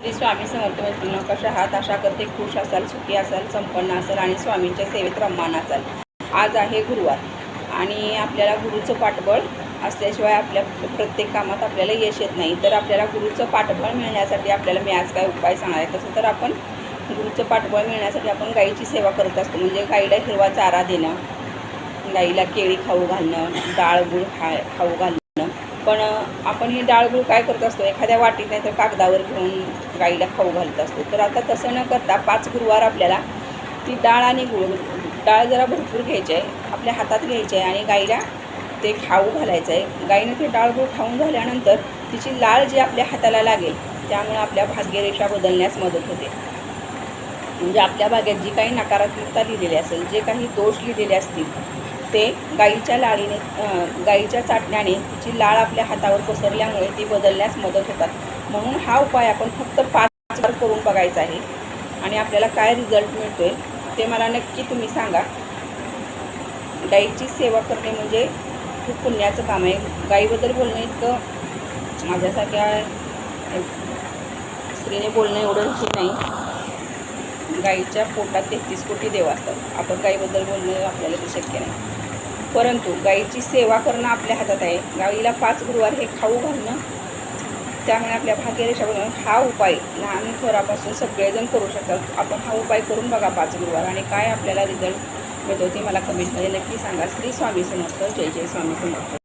श्री स्वामी समर्थ मैत्रिणी, कशा आहात? आशा करते खुश असाल, सुखी असाल, संपन्न असाल आणि स्वामींच्या सेवेत रममान असाल. आज आहे गुरुवार आणि आपल्याला गुरुचं पाठबळ असल्याशिवाय आपल्या प्रत्येक कामात आपल्याला यश येत नाही. तर आपल्याला गुरुचं पाठबळ मिळण्यासाठी आपल्याला मी आज काय उपाय सांगणार आहे. तसं तर आपण गुरुचं पाठबळ मिळण्यासाठी आपण गाईची सेवा करत असतो. म्हणजे गाईला हिरवा चारा देणं, गाईला केळी खाऊ घालणं, डाळ गूळ खाऊ घालणं. पण आपण ही डाळ गूळ काय करत असतो, एखाद्या वाटीत नाही तर कागदावर घेऊन गाईला खाऊ घालत असतो. तर आता तसं न करता 5 गुरुवार आपल्याला ती डाळ आणि गूळ, डाळ जरा भरपूर घ्यायची आहे, आपल्या हातात घ्यायची आहे आणि गाईला ते खाऊ घालायचं आहे. गाईने ते डाळ गूळ खाऊन झाल्यानंतर तिची लाळ जी आपल्या हाताला लागेल त्यामुळे आपल्या भाग्यरेषा बदलण्यास मदत होते. म्हणजे आपल्या भाग्यात जी काही नकारात्मकता लिहिलेली असेल, जे काही दोष लिहिलेले असतील ते गाईच्या लाळीने, गाईच्या चाटण्याने तिची लाळ आपल्या हातावर पसरल्यामुळे ती बदलण्यास मदत होतात. म्हणून हा उपाय आपण फक्त 5 वार करून बघायचा आहे आणि आपल्याला काय रिझल्ट मिळतो आहे ते मला नक्की तुम्ही सांगा. गाईची सेवा करणे म्हणजे खूप पुण्याचं काम आहे. गाईबद्दल बोलणं इतकं माझ्यासारख्या स्त्रीने बोलणं एवढं हे नाही. गाईच्या पोटात 33 कोटी देव असतात. आपण गाईबद्दल बोलणं आपल्याला ते शक्य नाही. परंतु गाईची सेवा करणं आपल्या हातात आहे. गाईला 5 गुरुवार हे खाऊ घालणं, त्यामुळे आपल्या भाग्यरेषा बनवून हा उपाय लहान थोरापासून सगळेजण करू शकतात. आपण हा उपाय करून बघा 5 गुरुवार आणि काय आपल्याला रिझल्ट मिळतो ते मला कमेंटमध्ये नक्की सांगा. श्री स्वामी समर्थ. जय जय स्वामी समर्थ.